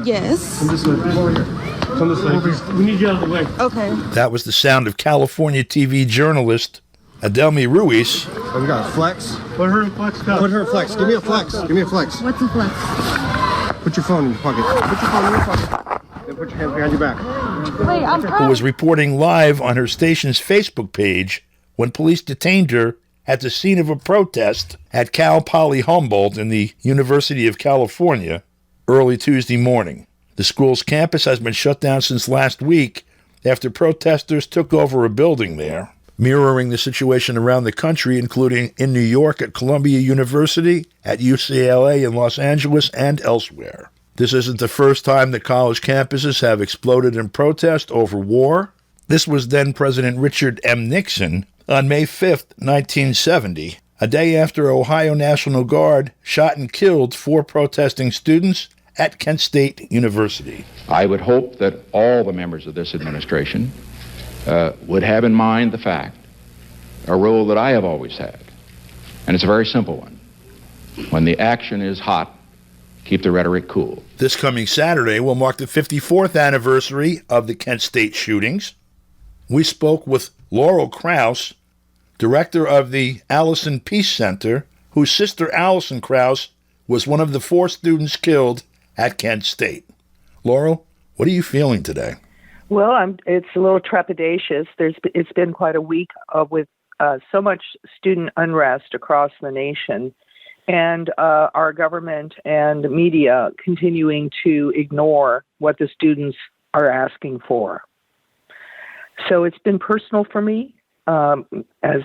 Yes. Come this way. Come over here. Come this way. We need you out of the way. Okay. That was the sound of California TV journalist Adelmi Ruiz. Oh, we got a flex. Put her in flex. Put her in flex. Give me a flex. Give me a flex. What's a flex? Put your phone in your pocket. Put your phone in your pocket. Then put your hands behind your back. Wait, I'm Who was reporting live on her station's Facebook page when police detained her at the scene of a protest at Cal Poly Humboldt in the University of California early Tuesday morning. The school's campus has been shut down since last week after protesters took over a building there, mirroring the situation around the country, including in New York at Columbia University, at UCLA in Los Angeles, and elsewhere. This isn't the first time that college campuses have exploded in protest over war. This was then President Richard M. Nixon on May 5th, 1970, a day after Ohio National Guard shot and killed 4 protesting students at Kent State University. I would hope that all the members of this administration would have in mind the fact, a rule that I have always had, and it's a very simple one. When the action is hot, keep the rhetoric cool. This coming Saturday will mark the 54th anniversary of the Kent State shootings. We spoke with Laurel Krause, director of the Allison Peace Center, whose sister Allison Krause was one of the 4 students killed at Kent State. Laurel, what are you feeling today? Well, it's a little trepidatious. It's been quite a week with so much student unrest across the nation, and our government and media continuing to ignore what the students are asking for. So it's been personal for me. As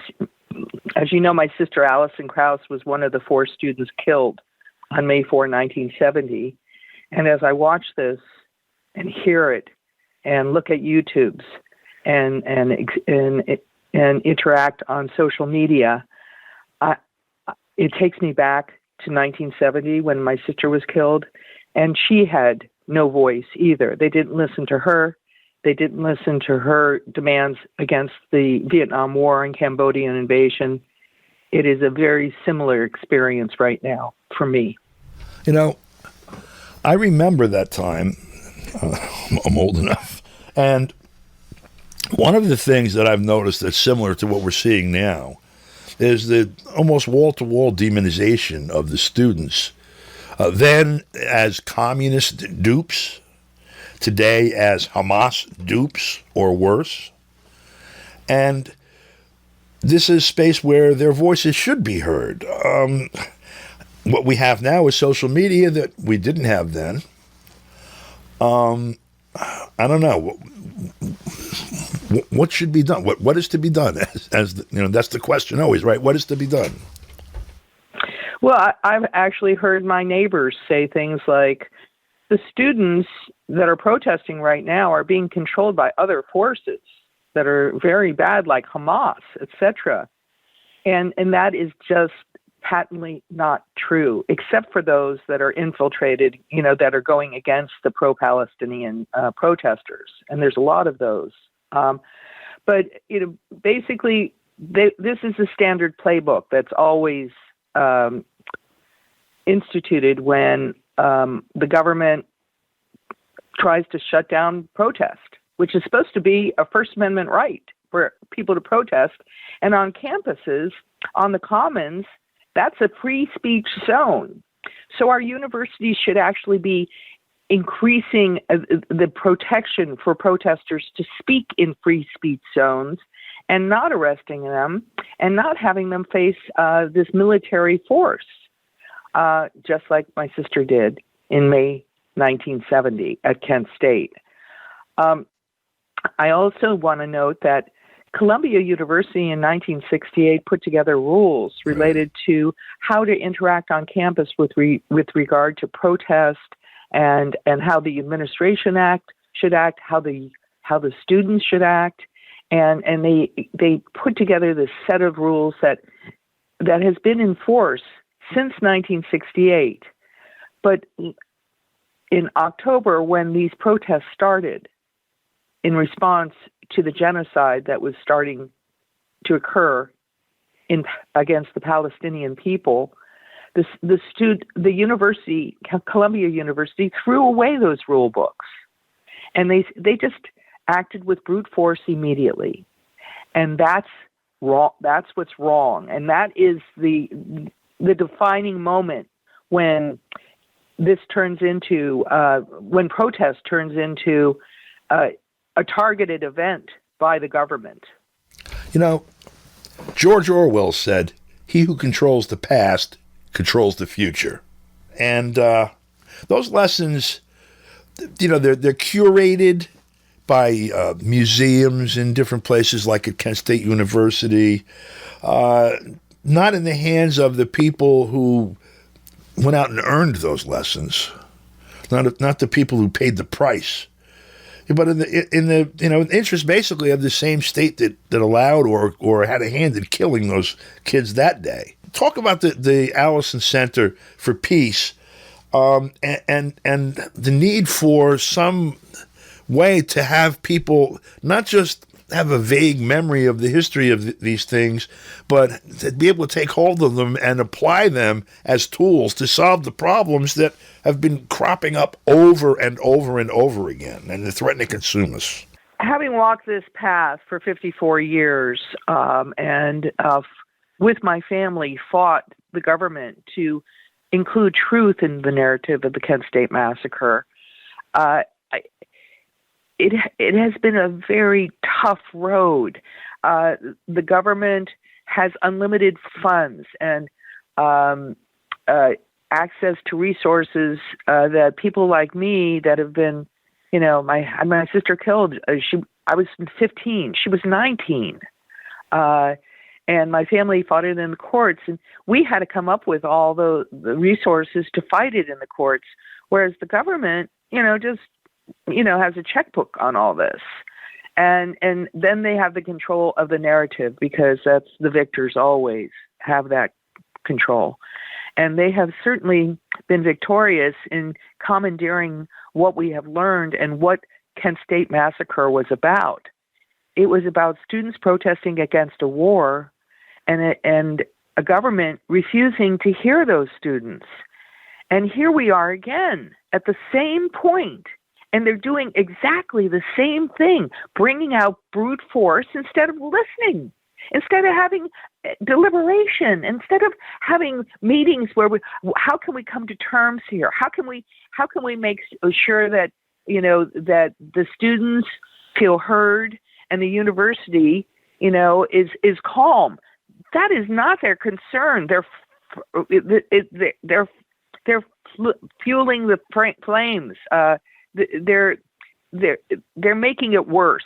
you know, my sister Allison Krause was one of the 4 students killed on May 4, 1970. And as I watch this and hear it and look at YouTubes and interact on social media, it takes me back to 1970 when my sister was killed, and she had no voice either. They didn't listen to her. They didn't listen to her demands against the Vietnam War and Cambodian invasion. It is a very similar experience right now for me. You know, I remember that time. I'm old enough. And one of the things that I've noticed that's similar to what we're seeing now is the almost wall-to-wall demonization of the students, then as communist dupes, today as Hamas dupes or worse. And this is space where their voices should be heard. What we have now is social media that we didn't have then. I don't know. What should be done? What is to be done? As you know, that's the question always, right? What is to be done? Well, I've actually heard my neighbors say things like, the students that are protesting right now are being controlled by other forces that are very bad, like Hamas, etc. And that is just patently not true, except for those that are infiltrated, that are going against the pro-Palestinian protesters. And there's a lot of those. But, basically, this is a standard playbook that's always instituted when the government tries to shut down protest, which is supposed to be a First Amendment right for people to protest. And on campuses, on the commons, that's a free speech zone. So our universities should actually be increasing the protection for protesters to speak in free speech zones and not arresting them and not having them face this military force, just like my sister did in May 1970 at Kent State. I also want to note that Columbia University in 1968 put together rules related to how to interact on campus with regard to protest and how the administration should act, how the students should act, and they put together this set of rules that has been in force since 1968. But in October, when these protests started, in response to the genocide that was starting to occur against the Palestinian people, the university, Columbia University, threw away those rule books, and they just acted with brute force immediately, and that's wrong. That's what's wrong, and that is the defining moment when this turns into when protest turns into a targeted event by the government. You know, George Orwell said, "He who controls the past controls the future." And those lessons, you know, they're curated by museums in different places, like at Kent State University, not in the hands of the people who went out and earned those lessons, not the people who paid the price, but in the interest basically of the same state that allowed or had a hand in killing those kids that day. Talk about the Allison Center for Peace and the need for some way to have people not just have a vague memory of the history of these things, but to be able to take hold of them and apply them as tools to solve the problems that have been cropping up over and over and over again, and they're threatening to consume us. Having walked this path for 54 years and with my family fought the government to include truth in the narrative of the Kent State Massacre, it has been a very tough road. The government has unlimited funds and access to resources that people like me that have been, you know, my sister killed. I was 15. She was 19. And my family fought it in the courts, and we had to come up with all the resources to fight it in the courts, whereas the government, you know, just has a checkbook on all this. And then they have the control of the narrative, because that's the victors always have that control. And they have certainly been victorious in commandeering what we have learned and what Kent State Massacre was about. It was about students protesting against a war and a government refusing to hear those students. And here we are again at the same point. And they're doing exactly the same thing, bringing out brute force instead of listening, instead of having deliberation, instead of having meetings where how can we come to terms here? How can we make sure that, you know, that the students feel heard and the university, you know, is calm? That is not their concern. They're fueling the flames. They're making it worse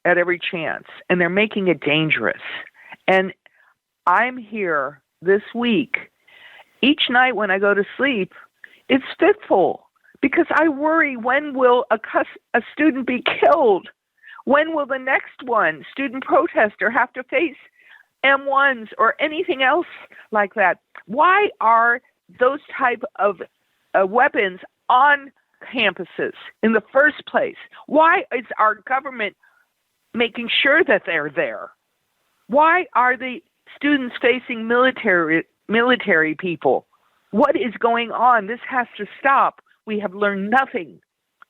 at every chance, and they're making it dangerous. And I'm here this week. Each night when I go to sleep, it's fitful, because I worry, when will a student be killed? When will the next one, student protester, have to face M1s or anything else like that? Why are those type of weapons on campuses in the first place? Why is our government making sure that they're there? Why are the students facing military people? What is going on? This has to stop. We have learned nothing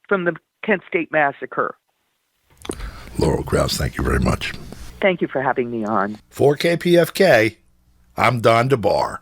from the Kent State Massacre. Laurel Krause, thank you very much. Thank you for having me on. For KPFK, I'm Don DeBar.